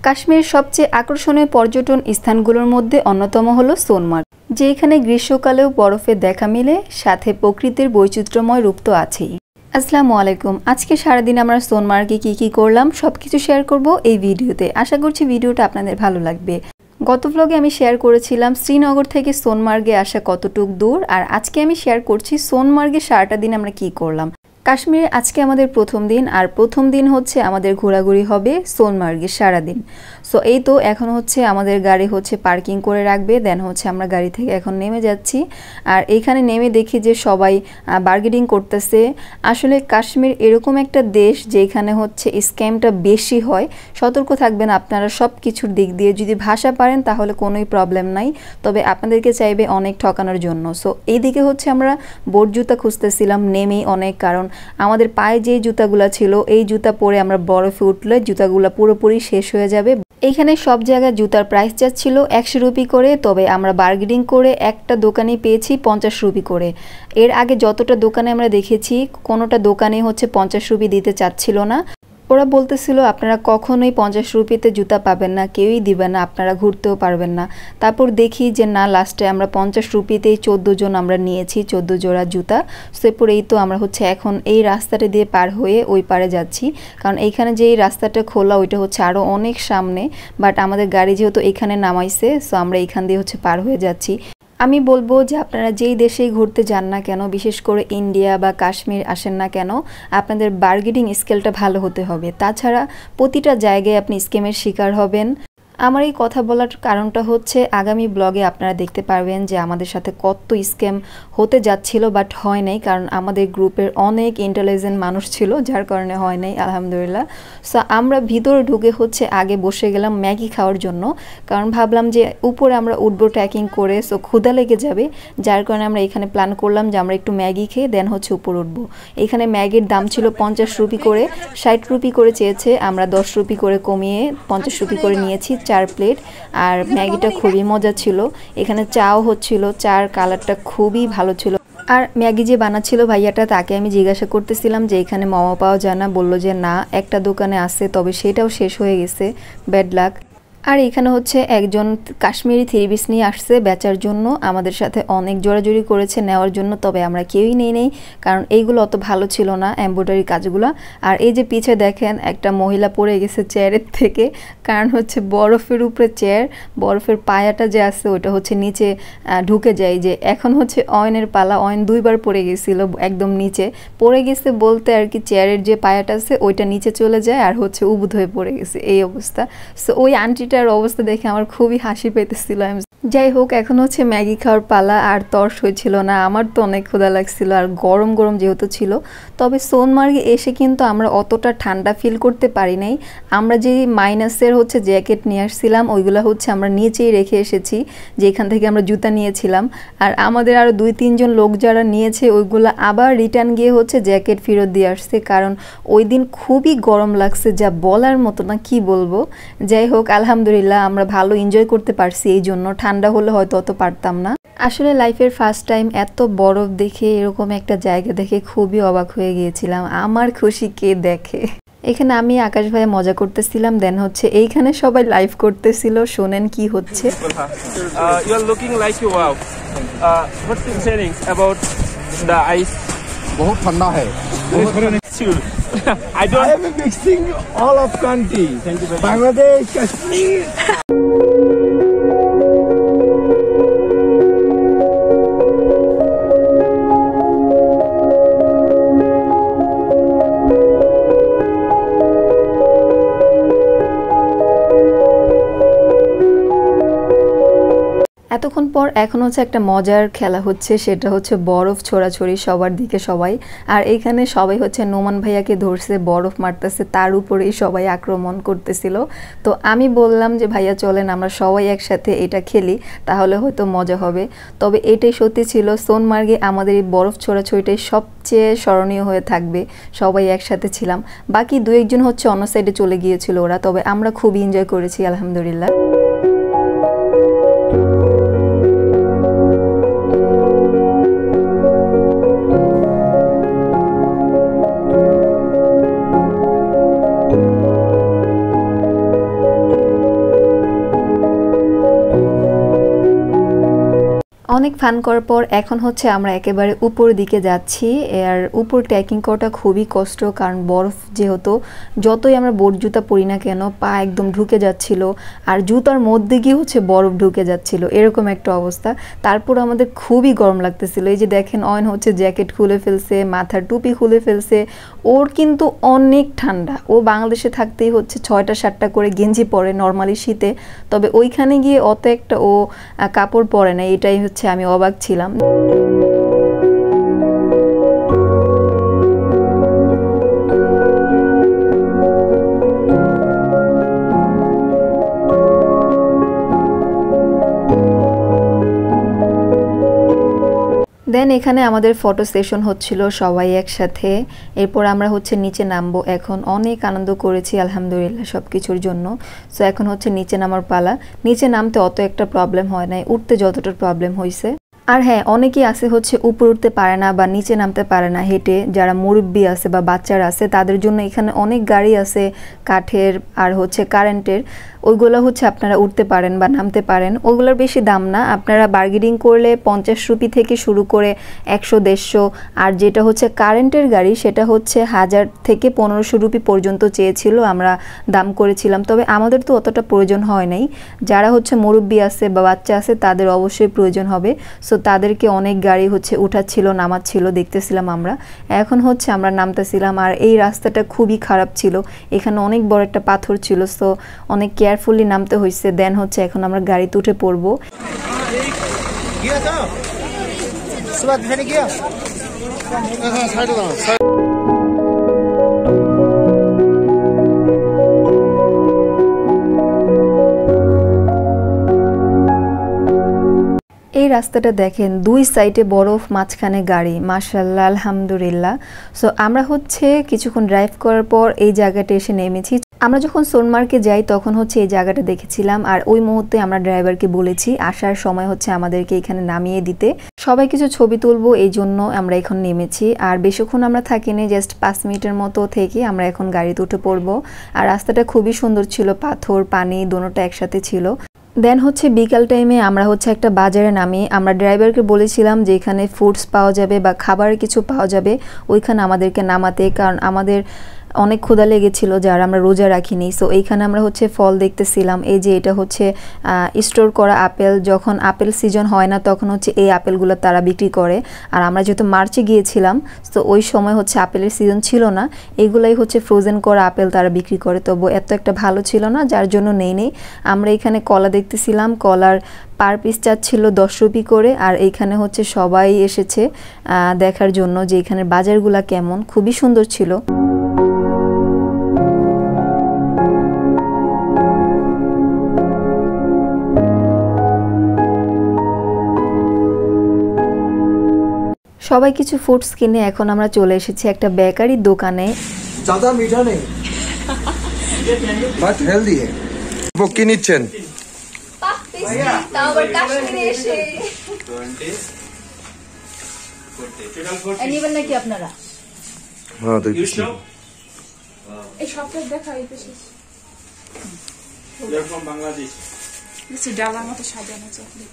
কাশ্মীরের সবচেয়ে আকর্ষণীয় পর্যটন স্থানগুলোর মধ্যে অন্যতম হলো সোনমার্গ, যেখানে গ্রীষ্মকালেও বরফের দেখা মিলে, সাথে প্রকৃতির বৈচিত্র্যময় রূপ তো আছেই। আসসালামু আলাইকুম। আজকে সারাদিন আমরা সোনমার্গে কি করলাম সবকিছু শেয়ার করব এই ভিডিওতে। আশা করছি ভিডিওটা আপনাদের ভালো লাগবে। গত ব্লগে আমি শেয়ার করেছিলাম শ্রীনগর থেকে সোনমার্গে আসা কতটুক দূর, আর আজকে আমি শেয়ার করছি সোনমার্গে সারাটা দিন আমরা কি করলাম। কাশ্মীরে আজকে আমাদের প্রথম দিন, আর প্রথম দিন হচ্ছে আমাদের ঘোরাঘুরি হবে সোনমার্গে সারাদিন। সো এই তো এখন হচ্ছে আমাদের গাড়ি হচ্ছে পার্কিং করে রাখবে, দেন হচ্ছে আমরা গাড়ি থেকে এখন নেমে যাচ্ছি। আর এইখানে নেমে দেখি যে সবাই বার্গেনিং করতেছে। আসলে কাশ্মীর এরকম একটা দেশ যেখানে হচ্ছে স্ক্যামটা বেশি হয়। সতর্ক থাকবেন আপনারা সব কিছুর দিক দিয়ে। যদি ভাষা পারেন তাহলে কোনোই প্রবলেম নাই, তবে আপনাদেরকে চাইবে অনেক ঠকানোর জন্য। সো এইদিকে হচ্ছে আমরা বোট জুতা খুঁজতেছিলাম নেমেই অনেক, কারণ আমাদের পায়ে যে জুতাগুলা ছিল এই জুতা পরে আমরা বরফে উঠলে জুতাগুলা পুরোপুরি শেষ হয়ে যাবে। এইখানে সব জায়গায় জুতার প্রাইস যাচ্ছিল 100 রুপি করে, তবে আমরা বার্গেনিং করে একটা দোকানে পেয়েছি 50 রুপি করে। এর আগে যতটা দোকানে আমরা দেখেছি কোনোটা দোকানে হচ্ছে 50 রুপি দিতে চাচ্ছিল না। ওরা বলতেছিল আপনারা কখনোই 50 রুপিতে জুতা পাবেন না, কেউই দিবে না, আপনারা ঘুরতেও পারবেন না। তারপর দেখি যে না, লাস্টে আমরা 50 রুপিতেই 14 জন আমরা নিয়েছি, 14 জোড়া জুতা। সেরপর এই তো আমরা হচ্ছে এখন এই রাস্তাটা দিয়ে পার হয়ে ওই পারে যাচ্ছি, কারণ এইখানে যে এই রাস্তাটা খোলা ওইটা হচ্ছে আরও অনেক সামনে, বাট আমাদের গাড়ি যেহেতু এখানে নামাইছে, সো আমরা এইখান দিয়ে হচ্ছে পার হয়ে যাচ্ছি। আমি বলবো যে আপনারা যেই দেশেই ঘুরতে যান না কেন, বিশেষ করে ইন্ডিয়া বা কাশ্মীর আসেন না কেন, আপনাদের বার্গেনিং স্কিলটা ভালো হতে হবে। তাছাড়া প্রতিটা জায়গায় আপনি স্ক্যামের শিকার হবেন। আমার এই কথা বলার কারণটা হচ্ছে আগামী ব্লগে আপনারা দেখতে পারবেন যে আমাদের সাথে কত স্ক্যাম হতে যাচ্ছিল, বাট হয় নাই, কারণ আমাদের গ্রুপের অনেক ইন্টেলিজেন্ট মানুষ ছিল, যার কারণে হয় নাই আলহামদুলিল্লাহ। সো আমরা ভিতরে ঢুকে হচ্ছে আগে বসে গেলাম ম্যাগি খাওয়ার জন্য, কারণ ভাবলাম যে উপরে আমরা উঠবো ট্রেকিং করে, সো ক্ষুধা লেগে যাবে, যার কারণে আমরা এখানে প্ল্যান করলাম যে আমরা একটু ম্যাগি খেয়ে দেন হচ্ছে উপরে উঠবো। এখানে ম্যাগির দাম ছিল 50 রুপি করে, 60 রুপি করে চেয়েছে, আমরা 10 রুপি করে কমিয়ে 50 রুপি করে নিয়েছি 4 প্লেট। আর ম্যাগিটা খুবই মজা ছিল। এখানে চাও হচ্ছিল, চার কালারটা খুবই ভালো ছিল। আর ম্যাগি যে বানাচ্ছিল ভাইয়াটা, তাকে আমি জিজ্ঞাসা করতেছিলাম যে এখানে মোমো পাওয়া যায় না, বললো যে না, একটা দোকানে আছে, তবে সেটাও শেষ হয়ে গেছে, ব্যাড লাক। আর এখানে হচ্ছে একজন কাশ্মীরি 3 পিস নিয়ে আসছে বেচার জন্য, আমাদের সাথে অনেক জোরাজুরি করেছে নেওয়ার জন্য, তবে আমরা কেউই নেই, কারণ এইগুলো অত ভালো ছিল না এমব্রয়ডারি কাজগুলো। আর এই যে পিছে দেখেন একটা মহিলা পড়ে গেছে চেয়ারের থেকে, কারণ হচ্ছে বরফের উপরে চেয়ার, বরফের পায়াটা যে আছে ওটা হচ্ছে নিচে ঢুকে যায়। যে এখন হচ্ছে অয়নের পালা, অয়ন 2 বার পড়ে গেছিল, একদম নিচে পড়ে গেছে বলতে আর কি, চেয়ারের যে পায়াটা আছে ওইটা নিচে চলে যায় আর হচ্ছে উবুধ হয়ে পড়ে গেছে, এই অবস্থা। সো ওই আন্টিটার অবস্থা দেখে আমার খুবই হাসি পেতেছিল। যাই হোক, এখন হচ্ছে ম্যাগি খাওয়ার পালা, আর তর্স হয়েছিল না, আমার তো অনেক ক্ষুধা লাগছিল, আর গরম গরম যেহেতু ছিল। তবে সোনমার্গে এসে কিন্তু আমরা অতটা ঠান্ডা ফিল করতে পারি নাই। আমরা যে মাইনাসের হচ্ছে জ্যাকেট নিয়ে আসছিলাম ওইগুলো হচ্ছে আমরা নিচেই রেখে এসেছি, যেখান থেকে আমরা জুতা নিয়েছিলাম। আর আমাদের আরও 2-3 জন লোক যারা নিয়েছে ওইগুলো আবার রিটার্ন গিয়ে হচ্ছে জ্যাকেট ফেরত দিয়ে আসছে, কারণ ওই দিন খুবই গরম লাগছে, যা বলার মতো না, কি বলবো। যাই হোক, আলহামদুলিল্লাহ আমরা ভালো এনজয় করতে পারছি, এই জন্য। ঠান্ডা হলে হয়তো অত পারতাম না। আসলে লাইফের ফার্স্ট টাইম এত বরফ দেখে, এরকম একটা জায়গা দেখে খুবই অবাক হয়ে গিয়েছিলাম। আমার খুশি কে দেখে। এখানে আমি আকাশ ভাইয়া মজা করতেছিলাম, দেন হচ্ছে এইখানে সবাই লাইভ করতেছিল, শোনেন কি হচ্ছে। You are looking like you wow. What's the saying about the ice? बहुत ठंडा है। I don't. I am mixing all of country. Thank you very much. Bangladesh, Kashmir. এতক্ষণ পর এখন হচ্ছে একটা মজার খেলা হচ্ছে, সেটা হচ্ছে বরফ ছোড়াছড়ি সবার দিকে সবাই। আর এইখানে সবাই হচ্ছে নোমান ভাইয়াকে ধরছে, বরফ মারতেছে, তার উপরেই সবাই আক্রমণ করতেছিল। তো আমি বললাম যে ভাইয়া চলেন আমরা সবাই একসাথে এটা খেলি, তাহলে হয়তো মজা হবে। তবে এটাই সত্যি ছিল, সোনমার্গে আমাদের এই বরফ ছোড়াছড়িটাই সবচেয়ে স্মরণীয় হয়ে থাকবে। সবাই একসাথে ছিলাম, বাকি 2-1 জন হচ্ছে অন্য সাইডে চলে গিয়েছিল ওরা, তবে আমরা খুবই এনজয় করেছি আলহামদুলিল্লাহ। অনেক ফান করার পর এখন হচ্ছে আমরা একেবারে উপর দিকে যাচ্ছি। আর উপর ট্রেকিং করাটা খুবই কষ্ট, কারণ বরফ যেহেতু, যতই আমরা বোট জুতা পরি না কেন পা একদম ঢুকে যাচ্ছিল, আর জুতার মধ্যে গিয়ে হচ্ছে বরফ ঢুকে যাচ্ছিল, এরকম একটা অবস্থা। তারপর আমাদের খুবই গরম লাগতেছিল। এই যে দেখেন অয়ন হচ্ছে জ্যাকেট খুলে ফেলছে, মাথার টুপি খুলে ফেলছে। ওর কিন্তু অনেক ঠান্ডা, ও বাংলাদেশে থাকতেই হচ্ছে 6টা 7টা করে গেঞ্জি পরে নর্মালি শীতে, তবে ওইখানে গিয়ে অত একটা ও কাপড় পরে না, এটাই হচ্ছে আমি অবাক ছিলাম। দেন এখানে আমাদের ফটো সেশন হচ্ছিল সবাই একসাথে। এরপর আমরা হচ্ছে নিচে নামবো। এখন অনেক আনন্দ করেছি আলহামদুলিল্লাহ সব কিছুর জন্য। সো এখন হচ্ছে নিচে নামার পালা। নিচে নামতে অত একটা প্রবলেম হয় নাই, উঠতে যতটা প্রবলেম হয়েছে। আর হ্যাঁ, অনেকেই আছে হচ্ছে উপরে উঠতে পারে না বা নিচে নামতে পারে না হেঁটে, যারা মুরব্বি আছে বা বাচ্চারা আছে তাদের জন্য এখানে অনেক গাড়ি আছে কাঠের আর হচ্ছে কারেন্টের, ওইগুলো হচ্ছে আপনারা উঠতে পারেন বা নামতে পারেন। ওগুলোর বেশি দাম না, আপনারা বার্গেনিং করলে 50 রুপি থেকে শুরু করে 100-150। আর যেটা হচ্ছে কারেন্টের গাড়ি সেটা হচ্ছে 1000 থেকে 1500 রুপি পর্যন্ত চেয়েছিল, আমরা দাম করেছিলাম। তবে আমাদের তো অতটা প্রয়োজন হয় নাই, যারা হচ্ছে মুরব্বি আছে বা বাচ্চা আছে তাদের অবশ্যই প্রয়োজন হবে। সো তাদেরকে অনেক গাড়ি হচ্ছে উঠাচ্ছিল নামাচ্ছিল, দেখতেছিলাম আমরা। এখন হচ্ছে আমরা নামতেছিলাম, আর এই রাস্তাটা খুবই খারাপ ছিল, এখানে অনেক বড় একটা পাথর ছিল, সো অনেক কেয়ারফুলি নামতে হয়েছে। দেন হচ্ছে এখন আমরা গাড়িতে উঠে পড়বো। এই রাস্তাটা দেখেন, দুই সাইডে বরফ, মাঝখানে গাড়ি, মাশাআল্লাহ আলহামদুলিল্লাহ। সো আমরা হচ্ছে কিছুক্ষণ ড্রাইভ করার পর এই জায়গাটা এসে নেমেছি। আমরা যখন সোনমার্গে যাই তখন হচ্ছে এই জায়গাটা দেখেছিলাম, আর ওই মুহূর্তে আমরা ড্রাইভারকে বলেছি আসার সময় হচ্ছে আমাদেরকে এখানে নামিয়ে দিতে। সবাই কিছু ছবি তুলবো এই জন্য আমরা এখন নেমেছি। আর বেশিক্ষণ আমরা থাকিনি, জাস্ট 5 মিনিটের মতো থেকে আমরা এখন গাড়িতে উঠে পড়বো। আর রাস্তাটা খুবই সুন্দর ছিল, পাথর পানি দুটোটা একসাথে ছিল। দেন হচ্ছে বিকাল টাইমে আমরা হচ্ছে একটা বাজারে নামি। আমরা ড্রাইভারকে বলেছিলাম যে এখানে ফুডস পাওয়া যাবে বা খাবারের কিছু পাওয়া যাবে, ওইখানে আমাদেরকে নামাতে, কারণ আমাদের অনেক ক্ষুধা লেগেছিল যার আমরা রোজা রাখিনি। সো এইখানে আমরা হচ্ছে ফল দেখতেছিলাম। এই যে এটা হচ্ছে স্টোর করা আপেল, যখন আপেল সিজন হয় না তখন হচ্ছে এই আপেলগুলো তারা বিক্রি করে। আর আমরা যেহেতু মার্চে গিয়েছিলাম তো ওই সময় হচ্ছে আপেলের সিজন ছিল না, এগুলাই হচ্ছে ফ্রোজেন করা আপেল তারা বিক্রি করে। তবু এত একটা ভালো ছিল না, যার জন্য নেই। আমরা এখানে কলা দেখতেছিলাম, কলার পার পিস চাচ্ছিল 10 রুপি করে। আর এইখানে হচ্ছে সবাই এসেছে দেখার জন্য যে এখানের বাজারগুলা কেমন, খুবই সুন্দর ছিল। সবাই কিছু ফুডস কিনে এখন আমরা চলে এসেছি একটা বেকারির দোকানে। ज़्यादा मीठा नहीं, बट हेल्दी है। वो की निচ্ছেন? নাকি আপনারা? হ্যাঁ দেখছি। এই সবটা দেখা হইতেছে। They're from Bangladesh. নিচে ডালার মতো সাজানো চকলেট।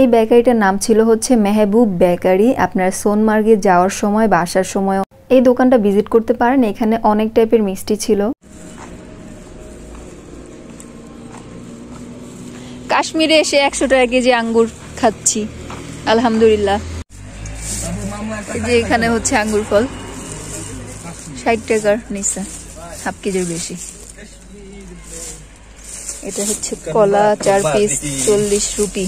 এই বেকারিটার নাম ছিল হচ্ছে মেহবুব বেকারি। আপনার সোনমার্গে যাওয়ার সময় বা আসার সময় এই দোকানটা ভিজিট করতে পারেন, এখানে অনেক টাইপের মিষ্টি ছিল। কাশ্মীরে এসে 100 টাকা কেজি আঙ্গুর খাচ্ছি আলহামদুলিল্লাহ। এই যে এখানে হচ্ছে আঙ্গুর ফল 60 টাকার নিচে, হাফ কেজির বেশি। এটা হচ্ছে কলা 4 পিস 40 রুপি।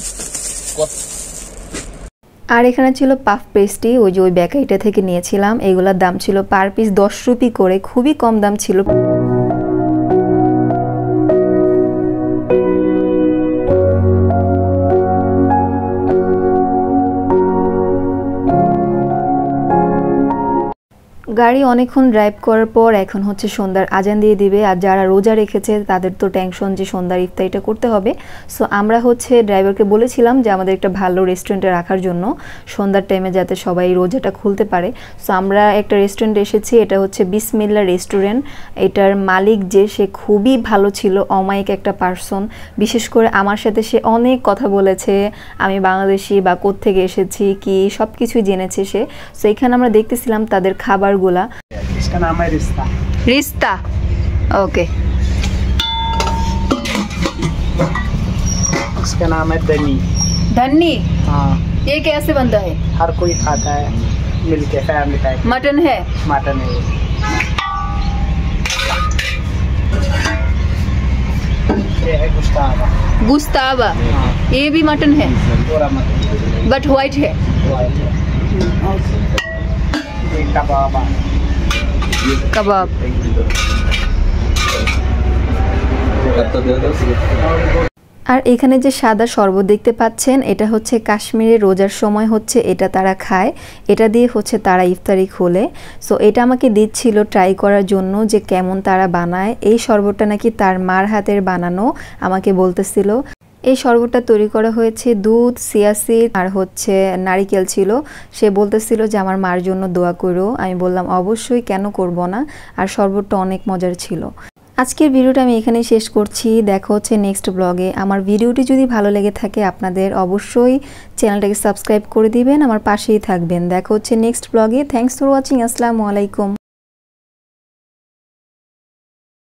আর এখানে ছিল পাফ পেস্ট্রি, ওই যে ওই বেকারিটা থেকে নিয়েছিলাম। এগুলোর দাম ছিল পার পিস 10 রুপি করে, খুবই কম দাম ছিল। গাড়ি অনেকক্ষণ ড্রাইভ করার পর এখন হচ্ছে সন্ধ্যার আজান দিয়ে দিবে। আর যারা রোজা রেখেছে তাদের তো টেনশন যে সন্ধ্যার ইফতারিটা করতে হবে। সো আমরা হচ্ছে ড্রাইভারকে বলেছিলাম যে আমাদের একটা ভালো রেস্টুরেন্টে রাখার জন্য, সন্ধ্যার টাইমে যাতে সবাই রোজাটা খুলতে পারে। সো আমরা একটা রেস্টুরেন্টে এসেছি, এটা হচ্ছে বিসমিল্লা রেস্টুরেন্ট। এটার মালিক যে সে খুবই ভালো ছিল, অমায়িক একটা পার্সন। বিশেষ করে আমার সাথে সে অনেক কথা বলেছে, আমি বাংলাদেশি বা কোত্থেকে এসেছি কি সব কিছুই জেনেছে সে। সো এখানে আমরা দেখতেছিলাম তাদের খাবারগুলা। इसका नाम है रिश्ता। रिश्ता, ओके। इसका नाम है धनी। धन्नी, हाँ, ये कैसे बनता है? हर कोई खाता है मिलके, फैमिली पैक। मटन है? मटन है। ये है गुस्तावा। गुस्तावा, ये भी मटन है पूरा मटन बट व्हाइट है। ये कबाब है। कबाब। আর এখানে যে সাদা শরবত দেখতে পাচ্ছেন, এটা হচ্ছে কাশ্মীরে রোজার সময় হচ্ছে এটা তারা খায়, এটা দিয়ে হচ্ছে তারা ইফতারি খোলে। সো এটা আমাকে দিচ্ছিল ট্রাই করার জন্য যে কেমন তারা বানায়। এই শরবতটা নাকি তার মার হাতের বানানো, আমাকে বলতেছিল। এই শরবতটা তৈরি করা হয়েছে দুধ, চিয়া সিড আর হচ্ছে নারিকেল ছিল। সে বলতেছিল যে আমার মার জন্য দোয়া করো। আমি বললাম অবশ্যই, কেন করব না। আর শরবতটা অনেক মজার ছিল। আজকের ভিডিওটা আমি এখানেই শেষ করছি। দেখা হচ্ছে নেক্সট ব্লগে। আমার ভিডিওটি যদি ভালো লেগে থাকে আপনাদের অবশ্যই চ্যানেলটাকে সাবস্ক্রাইব করে দিবেন, আমার পাশেই থাকবেন। দেখা হচ্ছে নেক্সট ব্লগে। Thanks for watching. আসসালামু আলাইকুম।